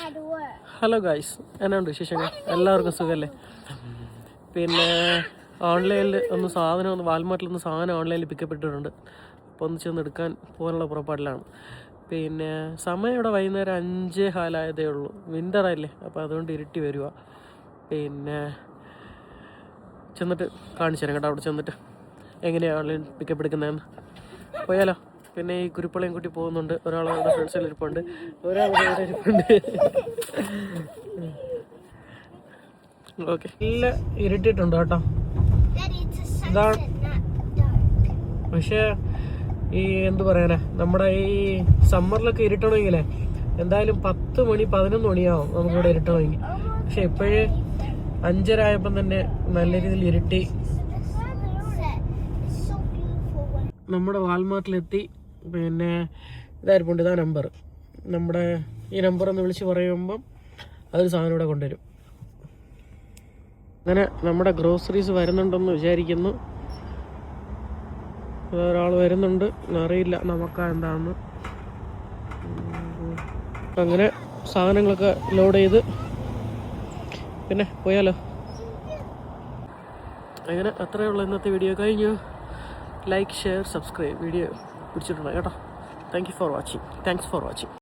Hello guys, എന്നാണ്ട് വിശേഷങ്ങൾ? എല്ലാവർക്കും സുഖമല്ലേ? പിന്നെ ഓൺലൈനിൽ വാൽമാർട്ടിൽ ഒന്ന് സാധനം ഓൺലൈനിൽ പിക്കപ്പ് ഇട്ടിട്ടുണ്ട്. അപ്പോൾ ഒന്ന് ചെന്ന് എടുക്കാൻ പോകാനുള്ള പുറപ്പാടിലാണ്. പിന്നെ സമയം ഇവിടെ വൈകുന്നേരം 5:15 ഉള്ളൂ. വിൻ്ററല്ലേ, അപ്പോൾ അതുകൊണ്ട് ഇരുട്ടി വരിക. പിന്നെ ചെന്നിട്ട് കാണിച്ചു തരാം കേട്ടോ, അവിടെ ചെന്നിട്ട് എങ്ങനെയാണ് ഓൺലൈൻ പിക്കപ്പ് എടുക്കുന്നതെന്ന്. പോയാലോ? പിന്നെ ഈ കുരുപ്പളയും കൂട്ടി പോകുന്നുണ്ട്. ഒരാളവിടെ ഫ്രണ്ട്സിൽ ഇരിപ്പുണ്ട്, ഒരാളുടെ ഇരിപ്പുണ്ട്. ഓക്കെ, നല്ല ഇരുട്ടിട്ടുണ്ട് കേട്ടോ. ഇതാണ് പക്ഷേ ഈ എന്ത് പറയാനാ, നമ്മുടെ ഈ സമ്മറിലൊക്കെ ഇരുട്ടണമെങ്കിലേ എന്തായാലും 10 മണി 11 മണിയാവും നമുക്കിവിടെ ഇരുട്ടണമെങ്കിൽ. പക്ഷെ ഇപ്പോഴേ 5:30 ആയപ്പം തന്നെ നല്ല രീതിയിൽ ഇരുട്ടി. നമ്മുടെ വാൽമാർട്ടിലെത്തി. പിന്നെ ഇതായിരിപ്പുണ്ട്, ഇതാ നമ്പർ. നമ്മുടെ ഈ നമ്പർ ഒന്ന് വിളിച്ച് പറയുമ്പം അതൊരു സാധനം ഇവിടെ കൊണ്ടുവരും. അങ്ങനെ നമ്മുടെ ഗ്രോസറീസ് വരുന്നുണ്ടെന്ന് വിചാരിക്കുന്നു. ഒരാൾ വരുന്നുണ്ട്, അറിയില്ല നമുക്കാ എന്താണെന്ന്. അങ്ങനെ സാധനങ്ങളൊക്കെ ലോഡ് ചെയ്ത് പിന്നെ പോയാലോ. അങ്ങനെ അത്രയേ ഉള്ളൂ ഇന്നത്തെ വീഡിയോ. കഴിഞ്ഞു. Like, share, subscribe. വീഡിയോ പിടിച്ചിട്ടുണ്ട് കേട്ടോ. Thanks for watching.